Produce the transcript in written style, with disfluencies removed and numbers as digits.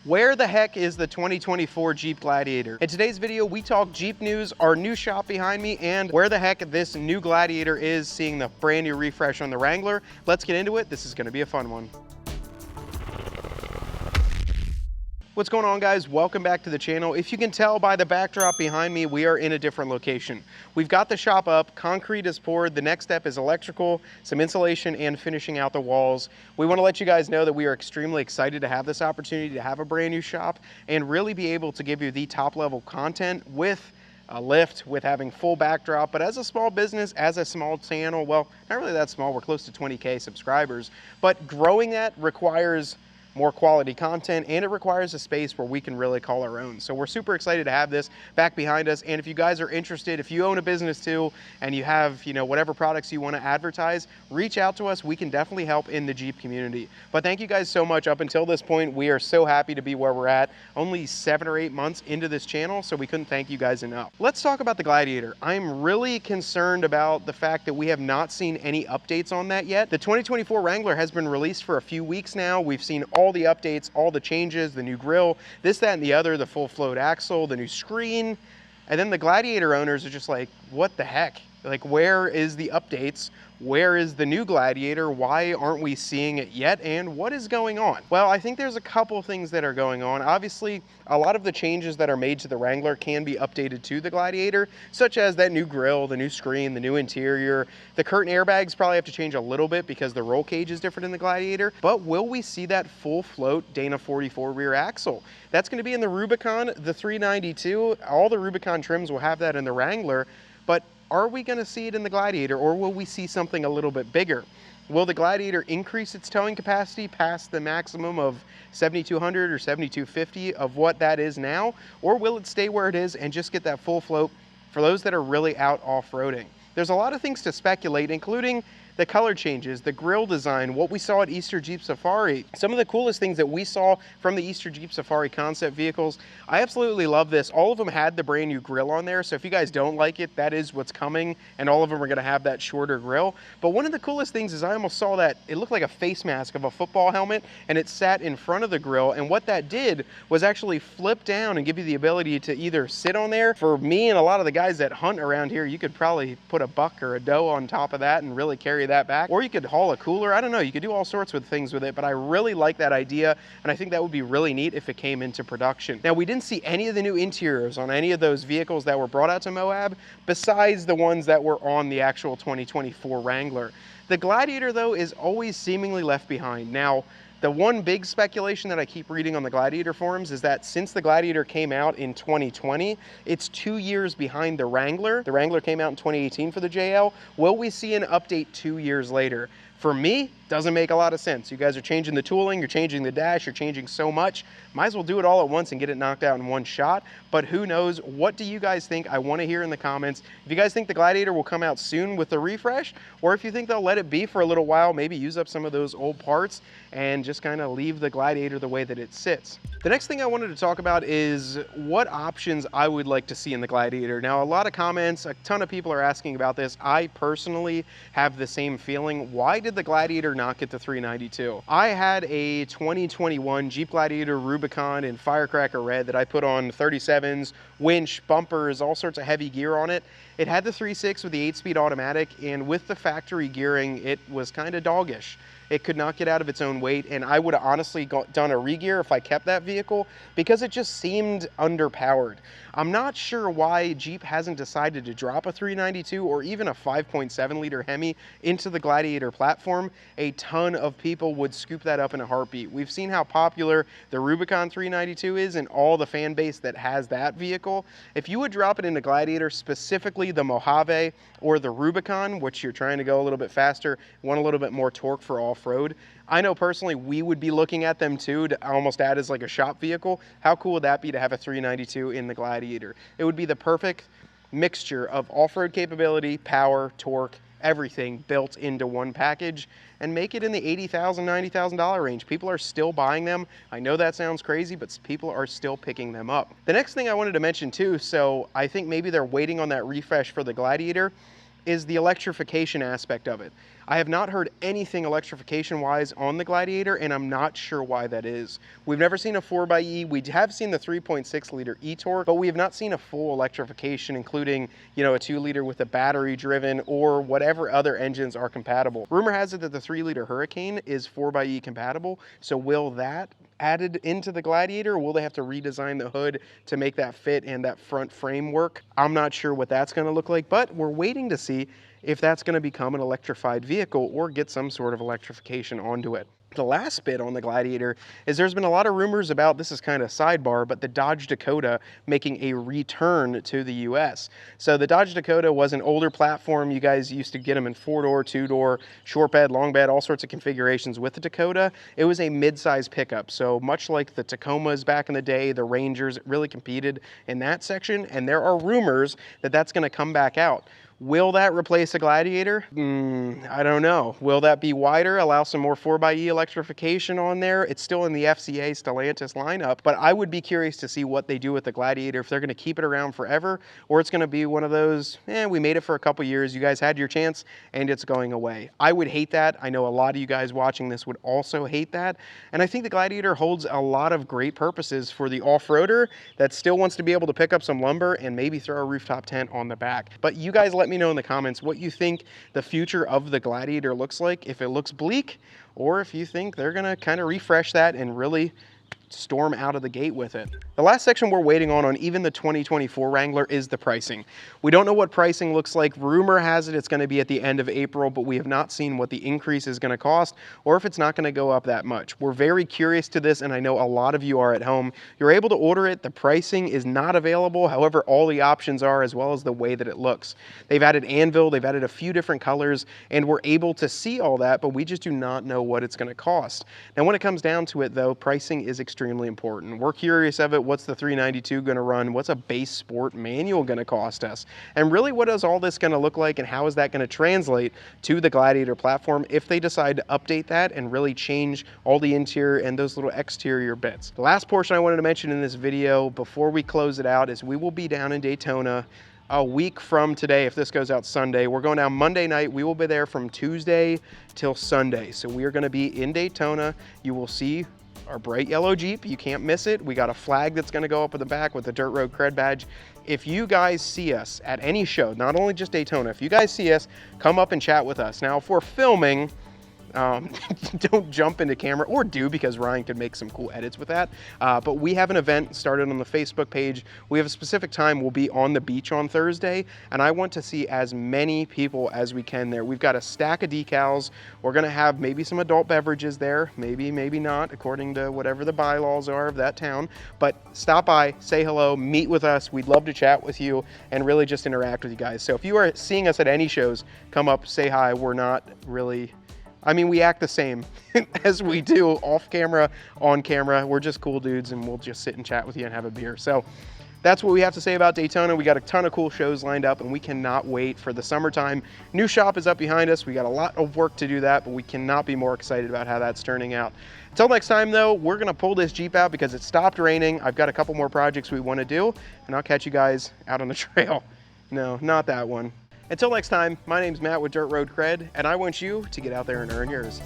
Where the heck is the 2024 Jeep Gladiator? In today's video, we talk Jeep news, our new shop behind me, and where the heck this new Gladiator is, seeing the brand new refresh on the Wrangler. Let's get into it. This is gonna be a fun one. What's going on, guys? Welcome back to the channel. If you can tell by the backdrop behind me, we are in a different location. We've got the shop up, concrete is poured, the next step is electrical, some insulation, and finishing out the walls. We want to let you guys know that we are extremely excited to have this opportunity to have a brand new shop and really be able to give you the top level content with a lift, with having full backdrop. But as a small business, as a small channel, well, not really that small, we're close to 20K subscribers, but growing that requires more quality content, and it requires a space where we can really call our own. So we're super excited to have this back behind us. And if you guys are interested, if you own a business too, and you have, whatever products you want to advertise, reach out to us. We can definitely help in the Jeep community. But thank you guys so much. Up until this point, we are so happy to be where we're at. Only 7 or 8 months into this channel, so we couldn't thank you guys enough. Let's talk about the Gladiator. I'm really concerned about the fact that we have not seen any updates on that yet. The 2024 Wrangler has been released for a few weeks now. We've seen all the updates, all the changes, the new grille, this, that, and the other, the full float axle, the new screen. And then the Gladiator owners are just like, what the heck? Like, where is the updates? Where is the new Gladiator? Why aren't we seeing it yet? And what is going on? Well, I think there's a couple things that are going on. Obviously, a lot of the changes that are made to the Wrangler can be updated to the Gladiator, such as that new grille, the new screen, the new interior. The curtain airbags probably have to change a little bit because the roll cage is different in the Gladiator. But will we see that full float Dana 44 rear axle? That's going to be in the Rubicon, the 392. All the Rubicon trims will have that in the Wrangler. But are we going to see it in the Gladiator, or will we see something a little bit bigger? Will the Gladiator increase its towing capacity past the maximum of 7,200 or 7,250 of what that is now? Or will it stay where it is and just get that full float for those that are really out off-roading? There's a lot of things to speculate, including the color changes, the grille design, what we saw at Easter Jeep Safari. Some of the coolest things that we saw from the Easter Jeep Safari concept vehicles. I absolutely love this. All of them had the brand new grille on there, so if you guys don't like it, that is what's coming, and all of them are gonna have that shorter grille. But one of the coolest things is I almost saw that, it looked like a face mask of a football helmet, and it sat in front of the grille, and what that did was actually flip down and give you the ability to either sit on there. For me and a lot of the guys that hunt around here, you could probably put a buck or a doe on top of that and really carry that back, or you could haul a cooler. I don't know, you could do all sorts of things with it, but I really like that idea, and I think that would be really neat if it came into production. Now, we didn't see any of the new interiors on any of those vehicles that were brought out to Moab, besides the ones that were on the actual 2024 Wrangler. The Gladiator, though, is always seemingly left behind. Now, the one big speculation that I keep reading on the Gladiator forums is that since the Gladiator came out in 2020, it's 2 years behind the Wrangler. The Wrangler came out in 2018 for the JL. Will we see an update 2 years later? For me, doesn't make a lot of sense. You guys are changing the tooling, you're changing the dash, you're changing so much. Might as well do it all at once and get it knocked out in one shot. But who knows? What do you guys think? I want to hear in the comments. If you guys think the Gladiator will come out soon with the refresh, or if you think they'll let it be for a little while, maybe use up some of those old parts and just kind of leave the Gladiator the way that it sits. The next thing I wanted to talk about is what options I would like to see in the Gladiator. Now, a lot of comments, a ton of people are asking about this. I personally have the same feeling. Why did the Gladiator not get the 392? I had a 2021 Jeep Gladiator Rubicon in Firecracker Red that I put on 37s, winch, bumpers, all sorts of heavy gear on it. It had the 3.6 with the 8-speed automatic, and with the factory gearing, it was kind of doggish. It could not get out of its own weight, and I would have honestly done a re-gear if I kept that vehicle because it just seemed underpowered. I'm not sure why Jeep hasn't decided to drop a 392 or even a 5.7 liter Hemi into the Gladiator platform. A ton of people would scoop that up in a heartbeat. We've seen how popular the Rubicon 392 is and all the fan base that has that vehicle. If you would drop it into Gladiator, specifically the Mojave or the Rubicon, which you're trying to go a little bit faster, want a little bit more torque for off-road, I know personally we would be looking at them too to almost add as like a shop vehicle. How cool would that be to have a 392 in the Gladiator? It would be the perfect mixture of off-road capability, power, torque, everything built into one package, and make it in the $80,000, $90,000 range. People are still buying them. I know that sounds crazy, but people are still picking them up. The next thing I wanted to mention too, so I think maybe they're waiting on that refresh for the Gladiator. is the electrification aspect of it. I have not heard anything electrification-wise on the Gladiator, and I'm not sure why that is. We've never seen a 4xe. We have seen the 3.6-liter e-torque, but we have not seen a full electrification, including, you know, a 2-liter with a battery-driven or whatever other engines are compatible. Rumor has it that the 3-liter Hurricane is 4xe compatible, so will that added into the Gladiator, or will they have to redesign the hood to make that fit and that front frame work? I'm not sure what that's going to look like, but we're waiting to see if that's going to become an electrified vehicle or get some sort of electrification onto it. The last bit on the Gladiator is there's been a lot of rumors about, this is kind of sidebar, but the Dodge Dakota making a return to the US. So the Dodge Dakota was an older platform. You guys used to get them in 4-door, 2-door, short bed, long bed, all sorts of configurations with the Dakota. It was a mid-size pickup. So much like the Tacomas back in the day, the Rangers, it really competed in that section. And there are rumors that that's going to come back out. Will that replace a Gladiator? I don't know. Will that be wider, allow some more 4xe electrification on there? It's still in the FCA Stellantis lineup, but I would be curious to see what they do with the Gladiator, if they're gonna keep it around forever, or it's gonna be one of those, we made it for a couple years, you guys had your chance, and it's going away. I would hate that. I know a lot of you guys watching this would also hate that, and I think the Gladiator holds a lot of great purposes for the off-roader that still wants to be able to pick up some lumber and maybe throw a rooftop tent on the back. But you guys let me know in the comments what you think the future of the Gladiator looks like, if it looks bleak, or if you think they're gonna kind of refresh that and really storm out of the gate with it. The last section we're waiting on even the 2024 Wrangler is the pricing. We don't know what pricing looks like. Rumor has it it's going to be at the end of April, but we have not seen what the increase is going to cost or if it's not going to go up that much. We're very curious to this, and I know a lot of you are at home. You're able to order it. The pricing is not available. However, all the options are, as well as the way that it looks. They've added anvil, they've added a few different colors, and we're able to see all that, but we just do not know what it's going to cost. Now, when it comes down to it, though, pricing is extremely important. We're curious of it. What's the 392 going to run? What's a base sport manual going to cost us? And really, what is all this going to look like, and how is that going to translate to the Gladiator platform if they decide to update that and really change all the interior and those little exterior bits? The last portion I wanted to mention in this video before we close it out is we will be down in Daytona a week from today. If this goes out Sunday, we're going down Monday night. We will be there from Tuesday till Sunday. So we are going to be in Daytona. You will see our bright yellow Jeep. You can't miss it. We got a flag that's going to go up in the back with the Dirt Road Cred badge. If you guys see us at any show, not only just Daytona, if you guys see us, come up and chat with us. Now, if we're filming, don't jump into camera, or do, because Ryan could make some cool edits with that. But we have an event started on the Facebook page. We have a specific time. We'll be on the beach on Thursday, and I want to see as many people as we can there. We've got a stack of decals. We're going to have maybe some adult beverages there, maybe not, according to whatever the bylaws are of that town. But stop by, say hello, meet with us. We'd love to chat with you and really just interact with you guys. So if you are seeing us at any shows, come up, say hi. We're not really, I mean, we act the same as we do off camera, on camera. We're just cool dudes, and we'll just sit and chat with you and have a beer. So that's what we have to say about Daytona. We got a ton of cool shows lined up, and we cannot wait for the summertime. New shop is up behind us. We got a lot of work to do that, but we cannot be more excited about how that's turning out. Until next time, though, we're going to pull this Jeep out because it stopped raining. I've got a couple more projects we want to do, and I'll catch you guys out on the trail. No, not that one. Until next time, my name's Matt with Dirt Road Cred, and I want you to get out there and earn yours.